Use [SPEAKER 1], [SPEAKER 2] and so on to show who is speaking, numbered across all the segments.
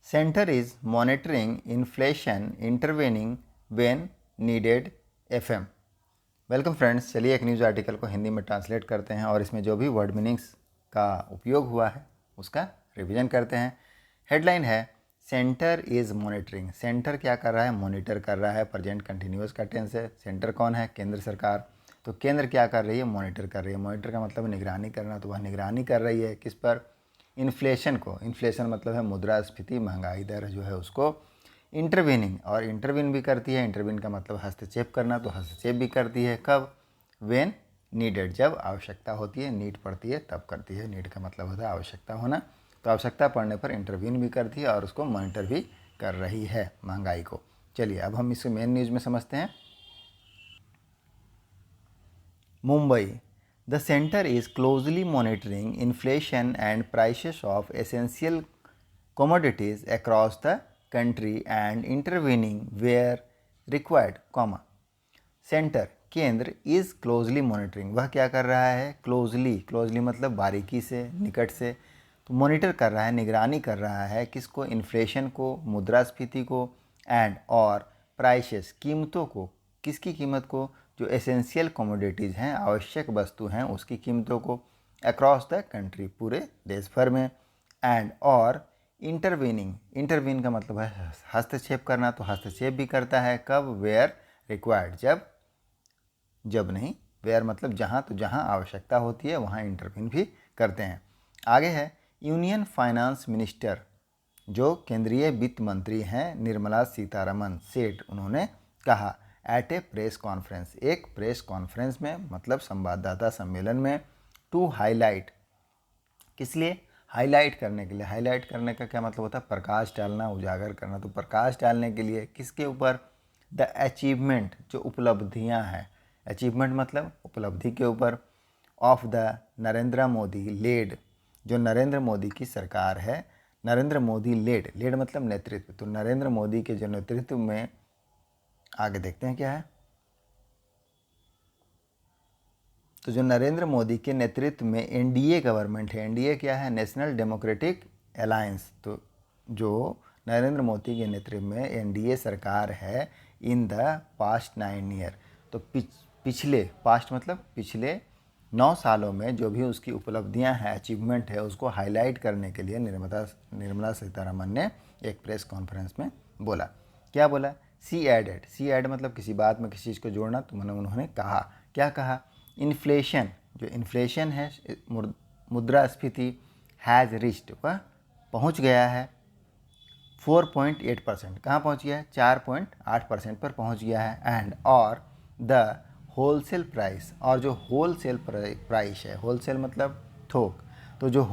[SPEAKER 1] Centre is monitoring inflation intervening when needed FM. Welcome friends, चलिए एक news article को हिंदी में ट्रांसलेट करते हैं और इसमें जो भी वर्ड मीनिंग्स का उपयोग हुआ है उसका रिवीजन करते हैं। हेडलाइन है सेंटर इज मॉनिटरिंग। सेंटर क्या कर रहा है? मॉनिटर कर रहा है। प्रेजेंट कंटिन्यूअस का टेंस है। सेंटर कौन है? केंद्र सरकार। तो केंद्र क्या कर रही है? मॉनिटर कर रही है। मॉनिटर का मतलब निगरानी करना, तो वह निगरानी कर रही है किस पर? इन्फ्लेशन को। इन्फ्लेशन मतलब है मुद्रास्फीति, महंगाई दर जो है उसको। इंटरवीनिंग, और इंटरवीन भी करती है। इंटरवीन का मतलब हस्तक्षेप करना, तो हस्तक्षेप भी करती है। कब? व्हेन नीडेड, जब आवश्यकता होती है। नीड पड़ती है तब करती है। नीड का मतलब होता है आवश्यकता होना, तो आवश्यकता पड़ने पर इंटरवीन भी करती है और उसको मॉनिटर भी कर रही है महंगाई को। चलिए अब हम इसे मेन न्यूज़ में समझते हैं। Mumbai. The center is closely monitoring inflation and prices of essential commodities across the country and intervening where required, centre केंद्र इज क्लोजली मॉनिटरिंग, वह क्या कर रहा है? क्लोजली मतलब बारीकी से, निकट से। तो मॉनिटर कर रहा है, निगरानी कर रहा है किसको? इन्फ्लेशन को, मुद्रास्फीति को, एंड और प्राइसेस, कीमतों को। किसकी कीमत को? जो एसेंशियल कमोडिटीज़ हैं, आवश्यक वस्तु हैं, उसकी कीमतों को। अक्रॉस द कंट्री, पूरे देश भर में। एंड और इंटरवीन का मतलब है हस्तक्षेप करना, तो हस्तक्षेप भी करता है। कब? वेयर रिक्वायर्ड, जब नहीं। वेयर मतलब जहाँ, तो जहाँ आवश्यकता होती है वहाँ इंटरवीन भी करते हैं। आगे है यूनियन फाइनेंस मिनिस्टर, जो केंद्रीय वित्त मंत्री हैं, निर्मला सीतारमन सेठ, उन्होंने कहा एट ए प्रेस कॉन्फ्रेंस, एक प्रेस कॉन्फ्रेंस में, मतलब संवाददाता सम्मेलन में। टू हाईलाइट, किस लिए? हाईलाइट करने के लिए। हाईलाइट करने का क्या मतलब होता है? प्रकाश डालना, उजागर करना। तो प्रकाश डालने के लिए किसके ऊपर? द अचीवमेंट, जो उपलब्धियां हैं। अचीवमेंट मतलब उपलब्धि के ऊपर। Of the Narendra Modi led, जो नरेंद्र मोदी की सरकार है। नरेंद्र मोदी लेड मतलब नेतृत्व। तो नरेंद्र मोदी के जो नेतृत्व में, आगे देखते हैं क्या है। तो जो नरेंद्र मोदी के नेतृत्व में एनडीए गवर्नमेंट है। एनडीए क्या है? National democratic alliance. तो जो नरेंद्र मोदी के नेतृत्व में एनडीए सरकार है इन द पास्ट 9 ईयर, तो पिछले, पास्ट मतलब पिछले 9 सालों में जो भी उसकी उपलब्धियां हैं, अचीवमेंट है, उसको हाईलाइट करने के लिए निर्मला सीतारमन ने एक प्रेस कॉन्फ्रेंस में बोला। क्या बोला? सी एड मतलब किसी बात में किसी चीज़ को जोड़ना। तो उन्होंने कहा, क्या कहा? इन्फ्लेशन, जो इन्फ्लेशन है, मुद्रास्फीति, हैज़ रिच्ड, वह पहुंच गया है 4.8%। कहाँ पहुंच गया है? 4.8% पर पहुंच गया है। एंड और द होलसेल प्राइस, और जो होलसेल प्राइस है, होलसेल मतलब थोक, तो जो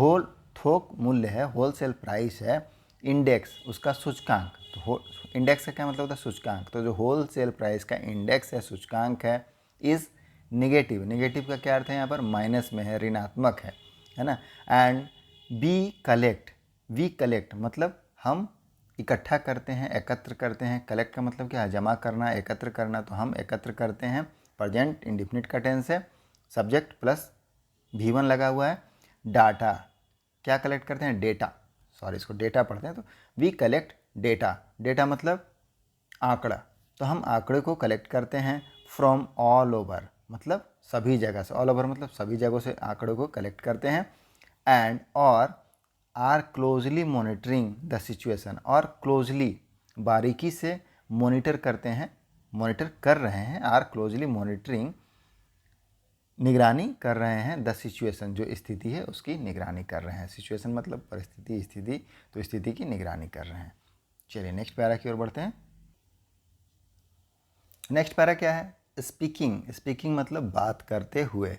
[SPEAKER 1] थोक मूल्य है, होलसेल प्राइस है, इंडेक्स, उसका सूचकांक। तो इंडेक्स का क्या मतलब होता है? सूचकांक। तो जो होलसेल प्राइस का इंडेक्स है, सूचकांक है, इज़ निगेटिव। निगेटिव का क्या अर्थ है? यहाँ पर माइनस में है, ऋणात्मक है ना। एंड वी कलेक्ट मतलब हम इकट्ठा करते हैं, एकत्र करते हैं। कलेक्ट का मतलब क्या है? जमा करना, एकत्र करना। तो हम एकत्र करते हैं। प्रेजेंट इंडिफिनिट का टेंस है, सब्जेक्ट प्लस V1 लगा हुआ है। डाटा, क्या कलेक्ट करते हैं? डेटा, सॉरी इसको डेटा पढ़ते हैं। तो वी कलेक्ट डेटा, डेटा मतलब आंकड़ा। तो हम आंकड़े को कलेक्ट करते हैं फ्रॉम ऑल ओवर, मतलब सभी जगह से। ऑल ओवर मतलब सभी जगहों से आंकड़ों को कलेक्ट करते हैं। एंड और are closely monitoring the situation, और क्लोजली, बारीकी से मॉनिटर करते हैं, मॉनिटर कर रहे हैं। आर क्लोजली मॉनिटरिंग, निगरानी कर रहे हैं। द सिचुएशन, जो स्थिति है उसकी निगरानी कर रहे हैं। सिचुएशन मतलब परिस्थिति, स्थिति, तो स्थिति की निगरानी कर रहे हैं। चलिए नेक्स्ट पैरा की ओर बढ़ते हैं। नेक्स्ट पैरा क्या है? स्पीकिंग मतलब बात करते हुए।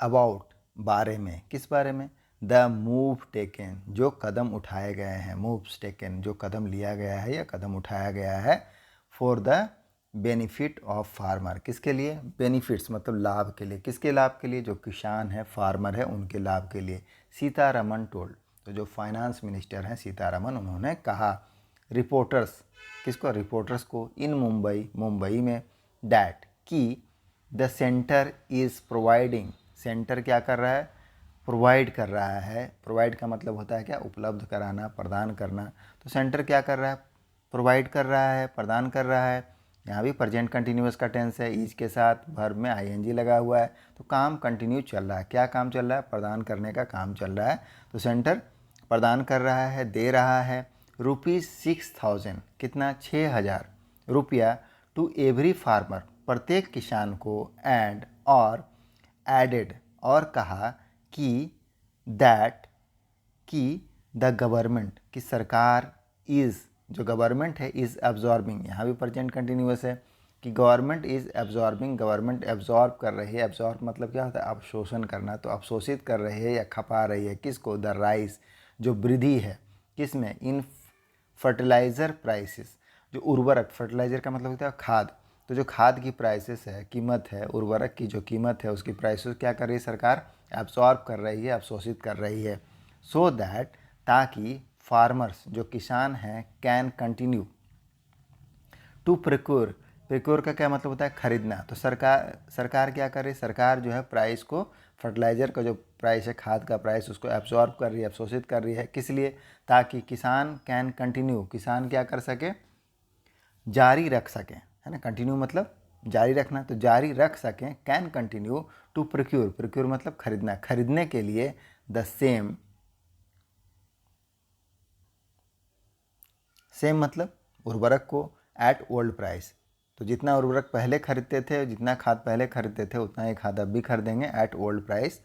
[SPEAKER 1] अबाउट, बारे में, किस बारे में? द मूव टेकन, जो कदम उठाए गए हैं। मूव्स टेकन, जो कदम लिया गया है या कदम उठाया गया है। For the benefit of farmer, किसके लिए? बेनिफिट्स मतलब लाभ के लिए। किसके लाभ के लिए? जो किसान है, फार्मर है, उनके लाभ के लिए। सीतारमन टोल्ड, तो जो फाइनेंस मिनिस्टर हैं सीतारमन, उन्होंने कहा। रिपोर्टर्स, किसको? रिपोर्टर्स को। इन मुंबई में। डैट, कि the centre is providing, centre क्या कर रहा है? प्रोवाइड कर रहा है। प्रोवाइड का मतलब होता है क्या, उपलब्ध कराना, प्रदान करना। तो सेंटर क्या कर रहा है, प्रोवाइड कर रहा है, प्रदान कर रहा है। यहाँ भी प्रेजेंट कंटिन्यूअस का टेंस है, इज के साथ वर्ब में आईएनजी लगा हुआ है, तो काम कंटिन्यू चल रहा है। क्या काम चल रहा है, प्रदान करने का काम चल रहा है। तो सेंटर प्रदान कर रहा है, दे रहा है ₹6000, कितना, 6000 रुपया, टू एवरी फार्मर, प्रत्येक किसान को, एंड और एडेड, और कहा कि दैट, कि द गवर्नमेंट, कि सरकार, इज़, जो गवर्नमेंट है, इज़ एब्जॉर्बिंग, यहाँ भी प्रेजेंट कंटिन्यूअस है कि government is absorbing, government absorb कर रही है। एब्जॉर्ब मतलब क्या होता है, अवशोषण करना। तो अवशोषित कर रही है या खपा रही है, किसको, द राइस, जो वृद्धि है किसमें, इन फर्टिलाइज़र प्राइसेस, जो उर्वरक, फर्टिलाइज़र का मतलब होता है खाद, तो जो खाद की प्राइसेस है, कीमत है, उर्वरक की जो कीमत है, उसकी प्राइसेस क्या कर रही है सरकार, एब्सॉर्ब कर रही है, अवशोषित कर रही है। सो दैट, ताकि फार्मर्स, जो किसान हैं, can continue to procure, procure का क्या मतलब होता है, खरीदना। तो सरकार क्या कर रही है, सरकार जो है प्राइस को, फर्टिलाइज़र का जो प्राइस है, खाद का प्राइस, उसको एब्सॉर्ब कर रही है, अवशोषित कर रही है। किस लिए, ताकि किसान कैन कंटिन्यू, किसान क्या कर सके, जारी रख सकें, है ना। कंटिन्यू मतलब जारी रखना, तो जारी रख सकें, can continue to procure, procure मतलब खरीदना, खरीदने के लिए, द सेम, सेम मतलब उर्वरक को, एट ओल्ड प्राइस, तो जितना उर्वरक पहले खरीदते थे, जितना खाद पहले खरीदते थे, उतना ही खाद अब भी खरीदेंगे, एट ओल्ड प्राइस,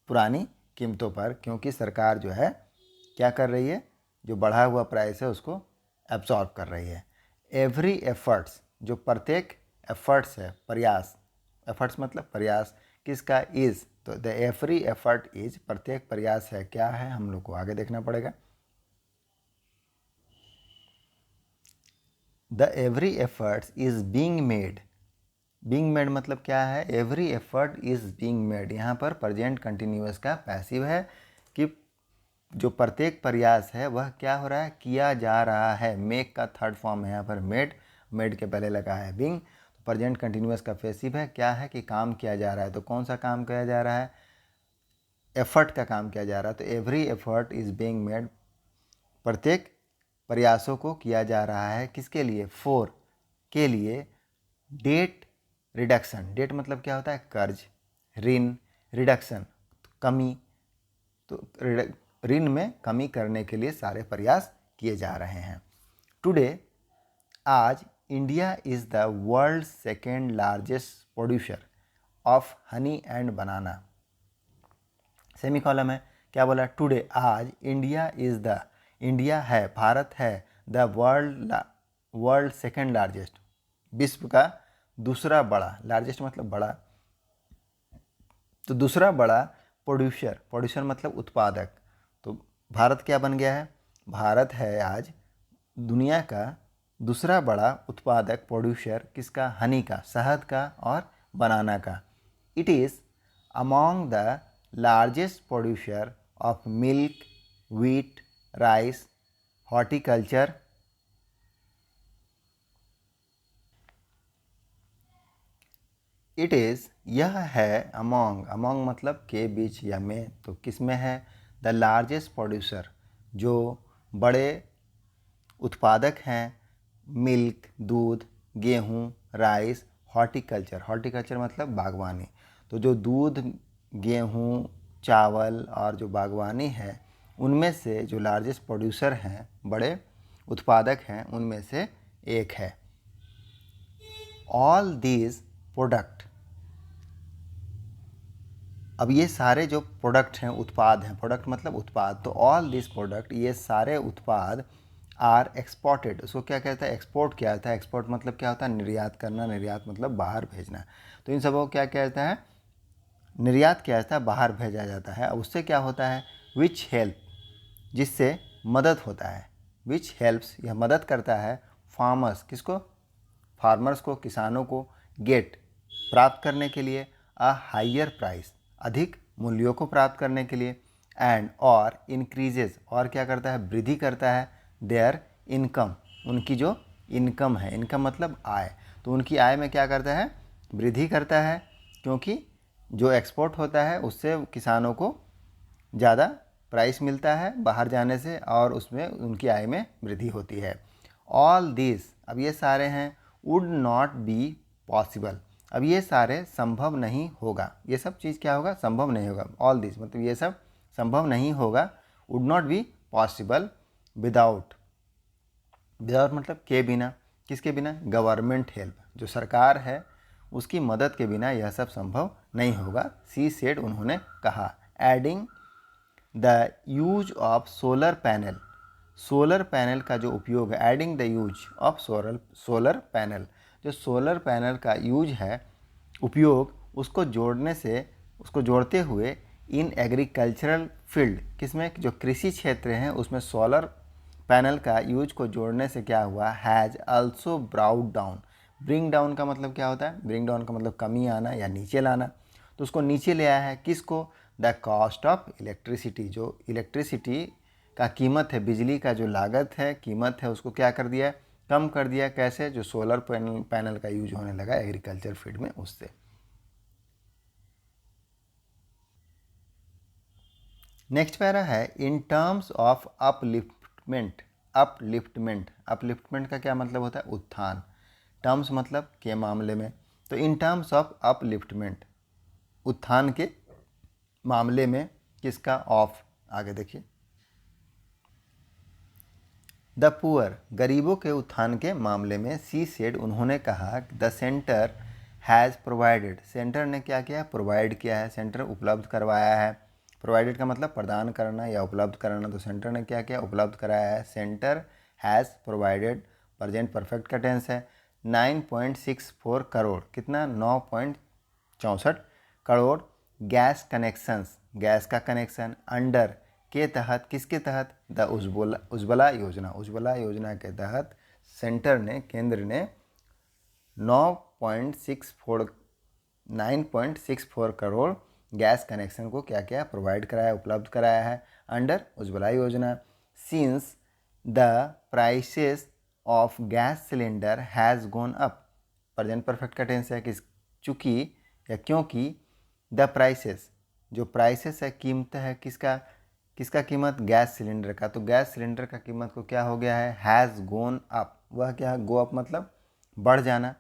[SPEAKER 1] पुरानी कीमतों पर, क्योंकि सरकार जो है क्या कर रही है, जो बढ़ा हुआ प्राइस है उसको एब्जॉर्ब कर रही है। एवरी एफर्ट्स, जो प्रत्येक एफर्ट्स है, प्रयास, एफर्ट्स मतलब प्रयास, किसका, इज़, तो द एवरी एफर्ट इज, प्रत्येक प्रयास है, क्या है, हम लोग को आगे देखना पड़ेगा। The every efforts is being made, being made मतलब क्या है, every effort is being made, यहाँ पर प्रेजेंट कंटिन्यूअस का पैसिव है कि जो प्रत्येक प्रयास है वह क्या हो रहा है, किया जा रहा है। मेक का थर्ड फॉर्म है यहाँ पर मेड, मेड के पहले लगा है बीइंग, तो प्रेजेंट कंटिन्यूअस का पैसिव है, क्या है कि काम किया जा रहा है। तो कौन सा काम किया जा रहा है, एफर्ट का काम किया जा रहा है। तो every effort is being made, प्रत्येक प्रयासों को किया जा रहा है, किसके लिए, फोर, के लिए, डेट रिडक्शन, डेट मतलब क्या होता है, कर्ज, ऋण, रिडक्शन कमी, तो ऋण में कमी करने के लिए सारे प्रयास किए जा रहे हैं। टुडे, आज, India is the world second largest producer of honey and banana, semi column है, क्या बोला, टुडे, आज, इंडिया इज़ द, इंडिया है, भारत है, द वर्ल्ड सेकेंड लार्जेस्ट, विश्व का दूसरा बड़ा, लार्जेस्ट मतलब बड़ा, तो दूसरा बड़ा प्रोड्यूसर, प्रोड्यूसर मतलब उत्पादक, तो भारत क्या बन गया है, भारत है आज दुनिया का दूसरा बड़ा उत्पादक, प्रोड्यूसर, किसका, हनी का, शहद का और बनाना का। It is among the largest producer of milk, wheat, rice, horticulture, it is, यह है, अमोंग, अमोंग मतलब के बीच या में, तो किस में है, द लार्जेस्ट प्रोड्यूसर, जो बड़े उत्पादक हैं, मिल्क, दूध, गेहूँ, राइस, हॉर्टिकल्चर, हॉर्टिकल्चर मतलब बागवानी, तो जो दूध, गेहूँ, चावल और जो बागवानी है, उनमें से जो लार्जेस्ट प्रोड्यूसर हैं, बड़े उत्पादक हैं, उनमें से एक है। ऑल दीज प्रोडक्ट, अब ये सारे जो प्रोडक्ट हैं, उत्पाद हैं, प्रोडक्ट मतलब उत्पाद, तो ऑल दिस प्रोडक्ट, ये सारे उत्पाद, आर एक्सपोर्टेड, उसको क्या कहता है, एक्सपोर्ट किया जाता है। एक्सपोर्ट मतलब क्या होता है, निर्यात करना, निर्यात मतलब बाहर भेजना, तो इन सबको क्या कहता है, निर्यात किया जाता है, बाहर भेजा जाता है। अब उससे क्या होता है, विच हेल्प, जिससे मदद होता है, विच हेल्प्स, यह मदद करता है, फार्मर्स, किसको, फार्मर्स को, किसानों को, गेट, प्राप्त करने के लिए, अ हाइयर प्राइस, अधिक मूल्यों को प्राप्त करने के लिए, एंड और इंक्रीजेज, और क्या करता है, वृद्धि करता है, देयर इनकम, उनकी जो इनकम है, इनकम मतलब आय, तो उनकी आय में क्या करता है, वृद्धि करता है, क्योंकि जो एक्सपोर्ट होता है उससे किसानों को ज़्यादा प्राइस मिलता है बाहर जाने से और उसमें उनकी आय में वृद्धि होती है। ऑल दिस, अब ये सारे हैं, वुड नॉट बी पॉसिबल, अब ये सारे संभव नहीं होगा, ये सब चीज़ क्या होगा, संभव नहीं होगा। ऑल दिस मतलब ये सब संभव नहीं होगा, would not be possible without, without मतलब के बिना, किसके बिना, गवर्नमेंट हेल्प, जो सरकार है उसकी मदद के बिना यह सब संभव नहीं होगा, सी सेड, उन्होंने कहा। Adding the use of solar panel, solar panel का जो उपयोग है, adding the use of solar panel, जो सोलर पैनल का यूज है, उपयोग, उसको जोड़ने से, उसको जोड़ते हुए इन एग्रीकल्चरल फील्ड, किसमें, जो कृषि क्षेत्र हैं उसमें सोलर पैनल का यूज को जोड़ने से क्या हुआ, has also brought down, bring down का मतलब क्या होता है, ब्रिंग डाउन का मतलब कमी आना या नीचे लाना, तो उसको नीचे ले आया है, किसको, द कॉस्ट ऑफ इलेक्ट्रिसिटी, जो इलेक्ट्रिसिटी का कीमत है, बिजली का जो लागत है, कीमत है, उसको क्या कर दिया, कम कर दिया। कैसे, जो सोलर पैनल का यूज होने लगा एग्रीकल्चर फील्ड में, उससे। नेक्स्ट पैरा है, in terms of upliftment, upliftment, upliftment का क्या मतलब होता है, उत्थान, टर्म्स मतलब के मामले में, तो इन टर्म्स ऑफ अपलिफ्टमेंट, उत्थान के मामले में, किसका, ऑफ, आगे देखिए, द पुअर, गरीबों के उत्थान के मामले में, सी सेड, उन्होंने कहा, the centre has provided, centre ने क्या किया, प्रोवाइड किया है, सेंटर उपलब्ध करवाया है, प्रोवाइडेड का मतलब प्रदान करना या उपलब्ध कराना, तो सेंटर ने क्या किया, उपलब्ध कराया है, centre has provided, present perfect का टेंस है, 9.64 करोड़, कितना, 9.64 करोड़ गैस कनेक्शंस, गैस का कनेक्शन, अंडर, के तहत, किसके तहत, द उज्ज्वला योजना, उज्ज्वला योजना के तहत सेंटर ने, केंद्र ने 9.64 करोड़ गैस कनेक्शन को क्या किया, प्रोवाइड कराया, उपलब्ध कराया है, अंडर उज्ज्वला योजना। Since the prices of gas cylinder has gone up, present perfect का टेंस है, किस, चूँकि या क्योंकि, द प्राइसेस, जो प्राइसेस है, कीमत है, किसका, किसका कीमत, गैस सिलेंडर का, तो गैस सिलेंडर का कीमत को क्या हो गया है, हैज़ गोन अप, वह क्या है, गो अप मतलब बढ़ जाना,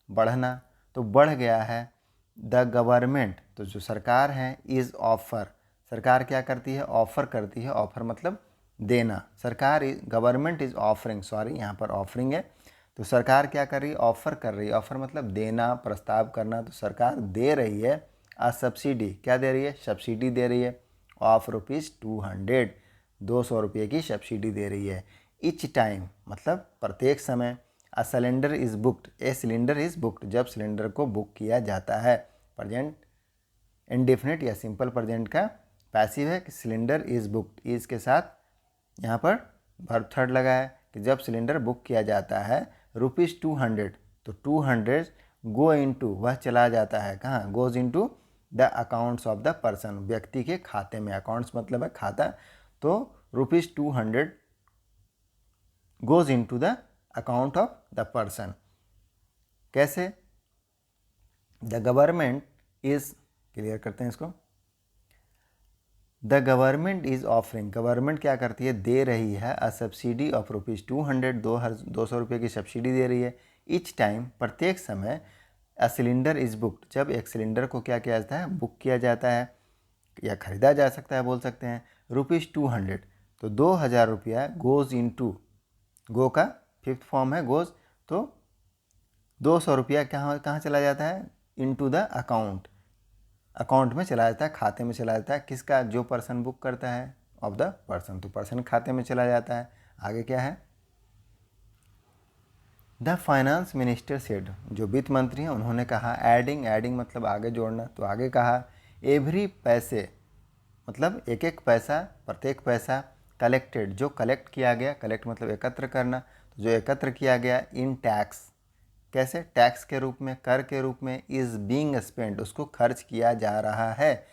[SPEAKER 1] बढ़ना, तो बढ़ गया है। द गवर्नमेंट, तो जो सरकार है, इज़ ऑफर, सरकार क्या करती है, ऑफर करती है, ऑफर मतलब देना, सरकार, गवर्नमेंट इज़ ऑफरिंग, सॉरी यहाँ पर ऑफरिंग है, तो सरकार क्या कर रही है, ऑफर कर रही है, ऑफर मतलब देना, प्रस्ताव करना, तो सरकार दे रही है आ सब्सिडी, क्या दे रही है, सब्सिडी दे रही है, ऑफ ₹200, 200 रुपये की सब्सिडी दे रही है। इच टाइम मतलब प्रत्येक समय, a cylinder is booked, a cylinder is booked, जब सिलेंडर को बुक किया जाता है, प्रेजेंट इंडेफिनिट या सिंपल प्रेजेंट का पैसिव है कि सिलेंडर इज़ बुक्ड, इज़ के साथ यहाँ पर वर्ब थर्ड लगा है कि जब सिलेंडर बुक किया जाता है ₹200, तो 200 गो इनटू, वह चला जाता है कहाँ, goes into the accounts of the person, व्यक्ति के खाते में, अकाउंट्स मतलब है खाता, तो ₹200 goes into the account of the person. कैसे, द गवर्नमेंट इज, क्लियर करते हैं इसको, the government is offering, government क्या करती है, दे रही है, अ सब्सिडी ऑफ ₹200, 200 रुपये की सब्सिडी दे रही है, इच टाइम, प्रत्येक समय, अ सिलेंडर इज़ बुक्ड, जब एक सिलेंडर को क्या किया जाता है, बुक किया जाता है या ख़रीदा जा सकता है, बोल सकते हैं, ₹200, तो 2000 रुपया गोज़ इनटू, गो का फिफ्थ फॉर्म है गोज़, तो 200 रुपया कहाँ कहाँ चला जाता है, इनटू द अकाउंट, अकाउंट में चला जाता है, खाते में चला जाता है, किसका, जो पर्सन बुक करता है, ऑफ द पर्सन, तो पर्सन खाते में चला जाता है। आगे क्या है, द फाइनेंस मिनिस्टर सेड, जो वित्त मंत्री हैं उन्होंने कहा, एडिंग, एडिंग मतलब आगे जोड़ना, तो आगे कहा, एवरी पैसे मतलब एक एक पैसा, प्रत्येक पैसा, कलेक्टेड जो कलेक्ट किया गया, कलेक्ट मतलब एकत्र करना, तो जो एकत्र किया गया इन टैक्स, कैसे, टैक्स के रूप में, कर के रूप में, इज़ बीइंग स्पेंट, उसको खर्च किया जा रहा है,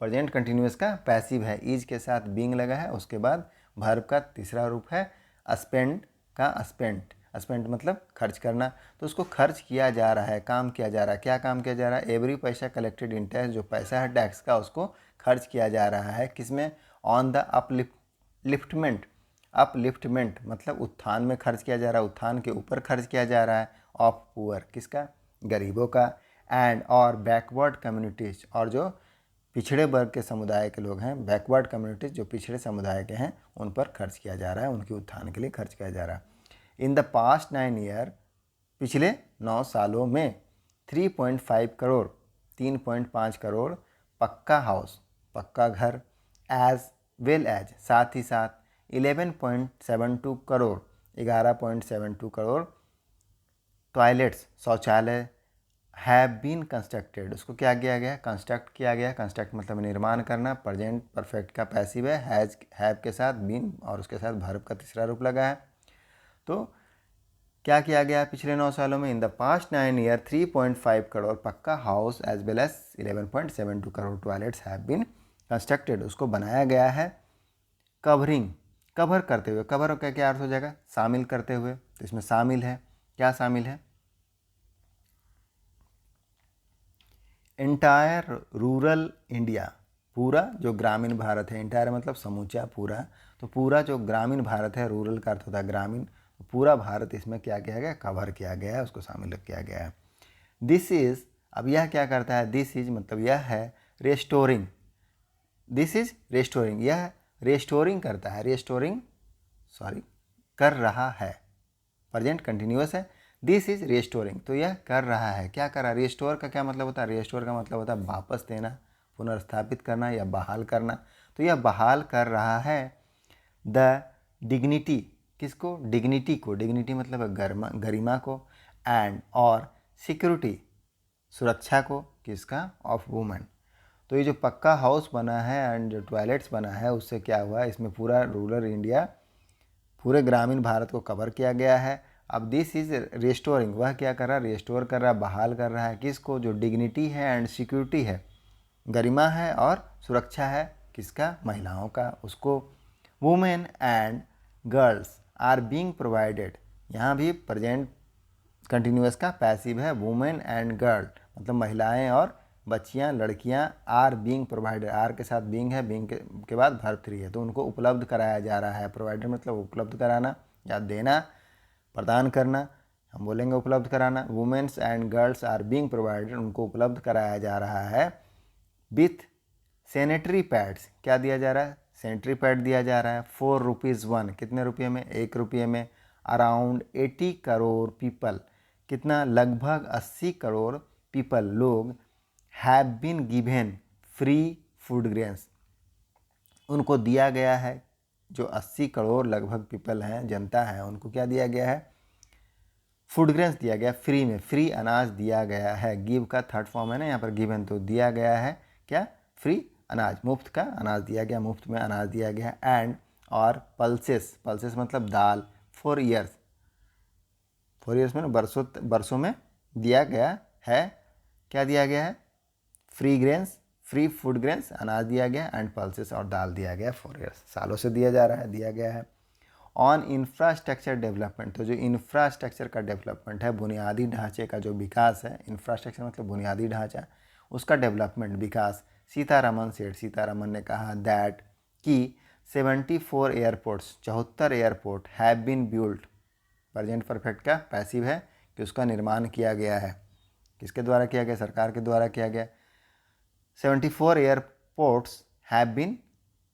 [SPEAKER 1] प्रेजेंट कंटिन्यूअस का पैसिव है, इज के साथ बीइंग लगा है, उसके बाद वर्ब का तीसरा रूप है स्पेंड का स्पेंट, स्पेंट मतलब खर्च करना, तो उसको खर्च किया जा रहा है, काम किया जा रहा है, क्या काम किया जा रहा है, एवरी पैसा कलेक्टेड इन टैक्स, जो पैसा है टैक्स का उसको खर्च किया जा रहा है किसमें, ऑन द अपलिफ्टमेंट मतलब उत्थान में खर्च किया जा रहा है, उत्थान के ऊपर खर्च किया जा रहा है, ऑफ पुअर किसका, गरीबों का, एंड और बैकवर्ड कम्युनिटीज और जो पिछड़े वर्ग के समुदाय के लोग हैं, बैकवर्ड कम्युनिटीज जो पिछड़े समुदाय के हैं उन पर खर्च किया जा रहा है, उनके उत्थान के लिए खर्च किया जा रहा है। इन द पास्ट 9 ईयर पिछले 9 सालों में 3.5 करोड़ 3.5 करोड़ पक्का हाउस पक्का घर, एज वेल एज साथ ही साथ 11.72 करोड़ 11.72 करोड़ टॉयलेट्स शौचालय हैव बीन कंस्ट्रक्टेड, उसको क्या किया गया, कंस्ट्रक्ट किया गया। कंस्ट्रक्ट मतलब निर्माण करना, प्रेजेंट परफेक्ट का पैसिव है, हैव के साथ बीन और उसके साथ वर्ब का तीसरा रूप लगा है। तो क्या किया गया पिछले 9 सालों में, in the past 9 year 3.5 crore pucca house as well as 11.72 crore toilets have been constructed, उसको बनाया गया है। कवरिंग कवर करते हुए, कवर का क्या अर्थ हो जाएगा, शामिल करते हुए, तो इसमें शामिल है, क्या शामिल है, एंटायर रूरल इंडिया, पूरा जो ग्रामीण भारत है, एंटायर मतलब समूचा पूरा, तो पूरा जो ग्रामीण भारत है, रूरल का अर्थ होता है ग्रामीण, तो पूरा भारत इसमें क्या किया गया, कवर किया गया है, उसको शामिल किया गया है। दिस इज़, अब यह क्या करता है, दिस इज मतलब यह है रेस्टोरिंग, दिस इज रेस्टोरिंग, यह रेस्टोरिंग करता है, कर रहा है, प्रेजेंट कंटिन्यूअस है, दिस इज रेस्टोरिंग, तो यह कर रहा है, क्या कर रहा है, रेस्टोर का क्या मतलब होता है, रेस्टोर का मतलब होता है वापस देना, पुनर्स्थापित करना या बहाल करना, तो यह बहाल कर रहा है द डिग्निटी, किसको, डिग्निटी को, डिग्निटी मतलब गरिमा को, एंड और सिक्योरिटी सुरक्षा को, किसका, ऑफ वुमेन। तो ये जो पक्का हाउस बना है एंड जो टॉयलेट्स बना है उससे क्या हुआ, इसमें पूरा रूरल इंडिया, पूरे ग्रामीण भारत को कवर किया गया है। अब दिस इज रेस्टोरिंग, वह क्या कर रहा है, रेस्टोर कर रहा है, बहाल कर रहा है, किसको, जो डिग्निटी है एंड सिक्योरिटी है, गरिमा है और सुरक्षा है, किसका, महिलाओं का, उसको। Women and girls are being provided, यहाँ भी प्रेजेंट कंटिन्यूअस का पैसिव है, वुमेन एंड गर्ल मतलब महिलाएं और बच्चियां, लड़कियां, आर बीइंग प्रोवाइडेड, आर के साथ बीइंग है, बीइंग के बाद वर्ब 3 है, तो उनको उपलब्ध कराया जा रहा है। प्रोवाइडेड मतलब उपलब्ध कराना या देना, प्रदान करना, हम बोलेंगे उपलब्ध कराना। Women's and girls are being provided, उनको उपलब्ध कराया जा रहा है विथ सैनिटरी पैड्स, क्या दिया जा रहा है, सैनिटरी पैड दिया जा रहा है, 4 रुपीज़ 1, कितने रुपये में, 1 रुपये में। अराउंड 80 करोड़ पीपल, कितना, लगभग 80 करोड़ पीपल, लोग, have been given free food grains, उनको दिया गया है, जो 80 करोड़ लगभग पीपल हैं, जनता है, उनको क्या दिया गया है, फूड ग्रेन्स दिया गया, फ्री में, फ्री अनाज दिया गया है। गिव का थर्ड फॉर्म है ना यहाँ पर, गिवन, तो दिया गया है क्या, फ्री अनाज, मुफ्त का अनाज दिया गया, मुफ्त में अनाज दिया गया। एंड और पल्सेस, पल्सेस मतलब दाल, 4 ईयर्स, 4 ईयर्स में बरसों में दिया गया है, क्या दिया गया है, free grains, free food grains अनाज दिया गया, एंड पल्सेस और दाल दिया गया, 4 ईयर्स, सालों से दिया जा रहा है, दिया गया है। ऑन इंफ्रास्ट्रक्चर डेवलपमेंट, तो जो इंफ्रास्ट्रक्चर का डेवलपमेंट है, बुनियादी ढांचे का जो विकास है, इंफ्रास्ट्रक्चर मतलब बुनियादी ढांचा, उसका डेवलपमेंट, विकास। सीतारमन सेठ, सीतारमन ने कहा दैट कि 74 airports, 74 airport have been built, present perfect का पैसिव है कि उसका निर्माण किया गया है, किसके द्वारा किया गया, सरकार के द्वारा किया गया। 74 एयरपोर्ट्स हैव बीन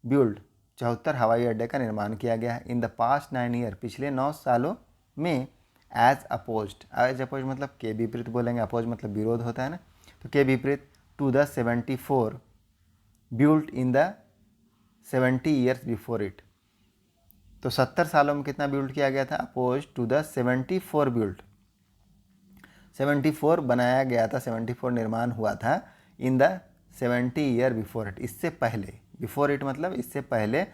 [SPEAKER 1] बिल्ड, 74 हवाई अड्डे का निर्माण किया गया है। इन द पास्ट 9 ईयर, पिछले 9 सालों में, एज अपोज्ड, एज अपोज मतलब के विपरीत बोलेंगे, अपोज मतलब विरोध होता है ना, तो के विपरीत, to the 74 built in the 70 years before it, तो 70 सालों में कितना बिल्ड किया गया था, अपोज टू द 74 बिल्ट, 74 बनाया गया था, 74 निर्माण हुआ था, इन द 70 ईयर बिफोर इट, इससे पहले, बिफोर इट मतलब इससे पहले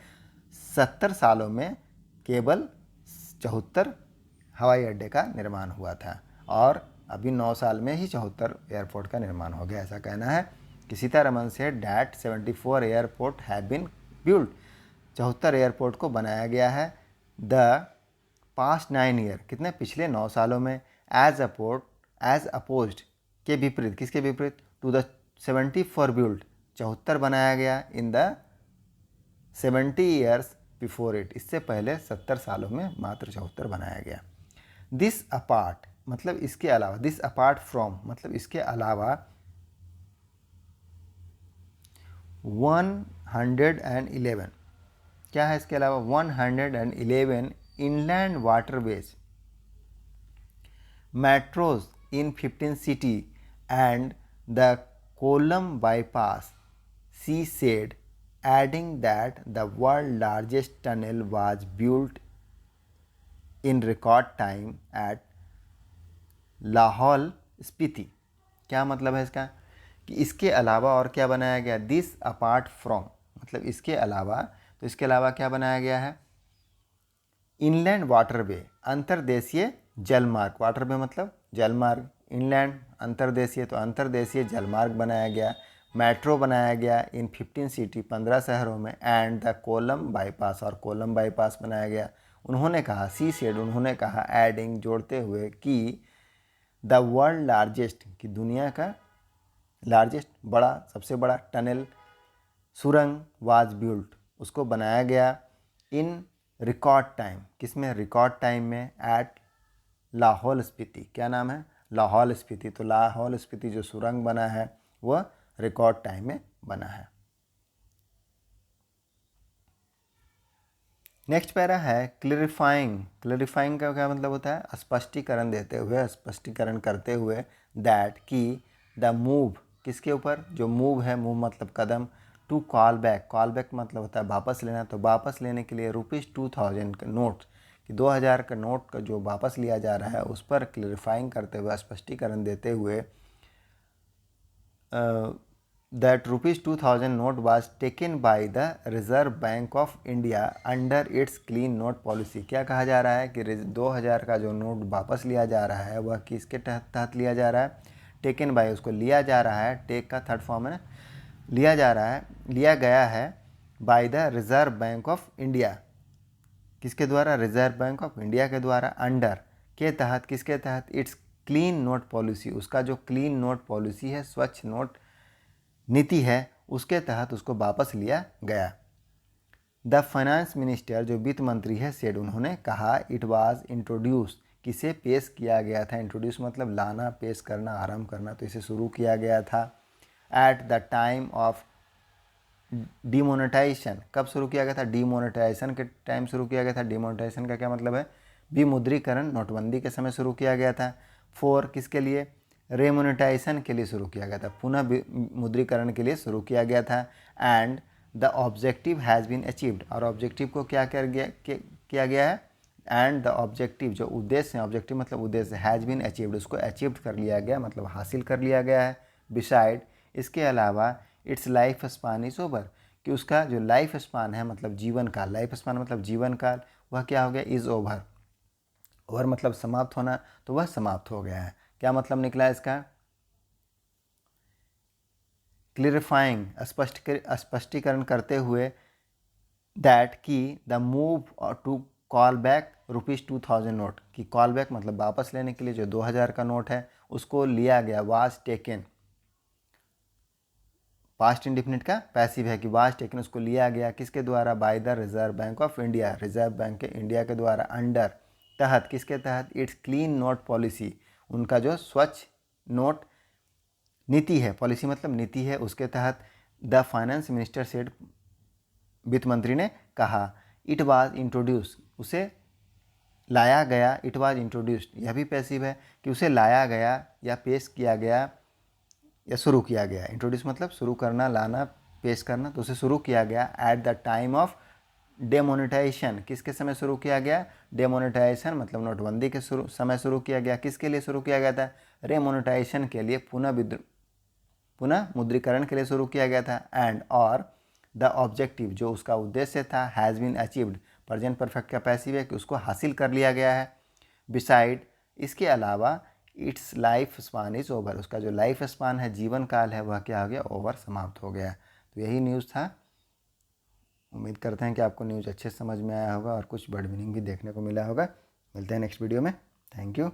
[SPEAKER 1] 70 सालों में केवल 74 हवाई अड्डे का निर्माण हुआ था, और अभी 9 साल में ही 74 एयरपोर्ट का निर्माण हो गया, ऐसा कहना है कि सीतारमन से that 74 airport have been built, 74 airport को बनाया गया है, द पास्ट 9 ईयर, कितने, पिछले 9 सालों में, एज अपोज्ड के विपरीत, किसके विपरीत, टू द 74 बिल्ड, 74 बनाया गया इन द 70 ईयर्स बिफोर इट, इससे पहले 70 सालों में मात्र 74 बनाया गया। दिस अपार्ट मतलब इसके अलावा, दिस अपार्ट फ्रॉम मतलब इसके अलावा 111, क्या है इसके अलावा, 111 inland waterways, metros in 15 cities and the Kollam bypass, she said, adding that the world's largest tunnel was built in record time at Lahaul Spiti. क्या मतलब है इसका कि इसके अलावा और क्या बनाया गया, दिस अपार्ट फ्रॉम मतलब इसके अलावा, तो इसके अलावा क्या बनाया गया है, इनलैंड वाटरवे अंतर्देशीय जलमार्ग, वाटरवे मतलब जलमार्ग, इनलैंड अंतर्देशीय तो अंतर्देशीय जलमार्ग बनाया गया, मेट्रो बनाया गया इन 15 सिटी 15 शहरों में, एंड द कोलम बाईपास और कोलम बाईपास बनाया गया। उन्होंने कहा, सी सेड उन्होंने कहा, एडिंग जोड़ते हुए कि द वर्ल्ड लार्जेस्ट कि दुनिया का लार्जेस्ट बड़ा सबसे बड़ा टनल सुरंग वाज बिल्ट उसको बनाया गया इन रिकॉर्ड टाइम, किसमें, रिकॉर्ड टाइम में, एट लाहौल स्पीति, क्या नाम है, लाहौल स्पीति। तो लाहौल स्पीति जो सुरंग बना है वह रिकॉर्ड टाइम में बना है। नेक्स्ट पैरा है क्लैरिफाइंग। क्लैरिफाइंग का क्या मतलब होता है, स्पष्टीकरण देते हुए, स्पष्टीकरण करते हुए, दैट कि द मूव किसके ऊपर, जो मूव है, मूव मतलब कदम, to call back, call back मतलब होता है वापस लेना, तो वापस लेने के लिए ₹2000 का नोट कि 2000 का नोट का जो वापस लिया जा रहा है उस पर क्लैरिफाइंग करते हुए, स्पष्टीकरण देते हुए, that ₹2000 note was taken by the Reserve Bank of India under its clean note policy। क्या कहा जा रहा है कि 2000 का जो नोट वापस लिया जा रहा है वह किसके तहत लिया जा रहा है, टेकन बाय उसको लिया जा रहा है, टेक का थर्ड फॉर्म है, लिया जा रहा है, लिया गया है by the reserve bank of India, किसके द्वारा, रिजर्व बैंक ऑफ इंडिया के द्वारा, अंडर के तहत, किसके तहत, इट्स क्लीन नोट पॉलिसी, उसका जो क्लीन नोट पॉलिसी है, स्वच्छ नोट नीति है, उसके तहत उसको वापस लिया गया। द फाइनेंस मिनिस्टर जो वित्त मंत्री है, सेड उन्होंने कहा, इट वाज इंट्रोड्यूस किसे पेश किया गया था, इंट्रोड्यूस मतलब लाना, पेश करना, आरंभ करना, तो इसे शुरू किया गया था, at the time of demonetisation, कब शुरू किया गया था, डिमोनेटाइजेशन के टाइम शुरू किया गया था। डिमोनेटाइजेशन का क्या मतलब है, विमुद्रीकरण, नोटबंदी के समय शुरू किया गया था। फोर किसके लिए, रेमोनेटाइजेशन के लिए शुरू किया गया था, पुनः मुद्रीकरण के लिए शुरू किया गया था। And the objective has been achieved, और ऑब्जेक्टिव को क्या किया गया है, एंड द ऑब्जेक्टिव जो उद्देश्य है, ऑब्जेक्टिव मतलब उद्देश्य, हैज़ बीन अचीव्ड उसको अचीव कर लिया गया मतलब हासिल कर लिया गया है। बिसाइड इसके अलावा, it's life span is over कि उसका जो लाइफ स्पान है मतलब जीवन काल, लाइफ स्पान मतलब जीवन काल, वह क्या हो गया, इज़ ओवर, ओवर मतलब समाप्त होना, तो वह समाप्त हो गया है। क्या मतलब निकला इसका, क्लियरिफाइंग स्पष्टीकरण करते हुए, दैट कि the move to call back ₹2000 note कि कॉल बैक मतलब वापस लेने के लिए जो 2000 का नोट है उसको लिया गया, वाज टेकन, पास्ट इंडिफिनिट का पैसिव है कि वाज टेकन उसको लिया गया, किसके द्वारा, by the reserve bank of India, reserve bank के इंडिया के द्वारा, अंडर तहत, किसके तहत, इट्स क्लीन नोट पॉलिसी उनका जो स्वच्छ नोट नीति है, पॉलिसी मतलब नीति है, उसके तहत। द फाइनेंस मिनिस्टर सेड वित्त मंत्री ने कहा, इट वाज इंट्रोड्यूस उसे लाया गया, इट वाज इंट्रोड्यूस्ड यह भी पैसिव है कि उसे लाया गया या पेश किया गया या शुरू किया गया, इंट्रोड्यूस मतलब शुरू करना, लाना, पेश करना, तो उसे शुरू किया गया एट द टाइम ऑफ डेमोनेटाइजेशन, किसके समय शुरू किया गया, डेमोनेटाइजेशन मतलब नोटबंदी के समय शुरू किया गया, किसके लिए शुरू किया गया था, रेमोनेटाइजेशन के लिए, पुनः मुद्रीकरण के लिए शुरू किया गया था। एंड और द ऑब्जेक्टिव जो उसका उद्देश्य था, has been achieved present perfect का पैसिव है कि उसको हासिल कर लिया गया है। बिसाइड इसके अलावा, it's life span is over उसका जो लाइफ स्पान है, जीवन काल है, वह क्या हो गया, ओवर, समाप्त हो गया। तो यही न्यूज़ था। उम्मीद करते हैं कि आपको न्यूज़ अच्छे से समझ में आया होगा और कुछ वर्ड मीनिंग भी देखने को मिला होगा। मिलते हैं नेक्स्ट वीडियो में। Thank you.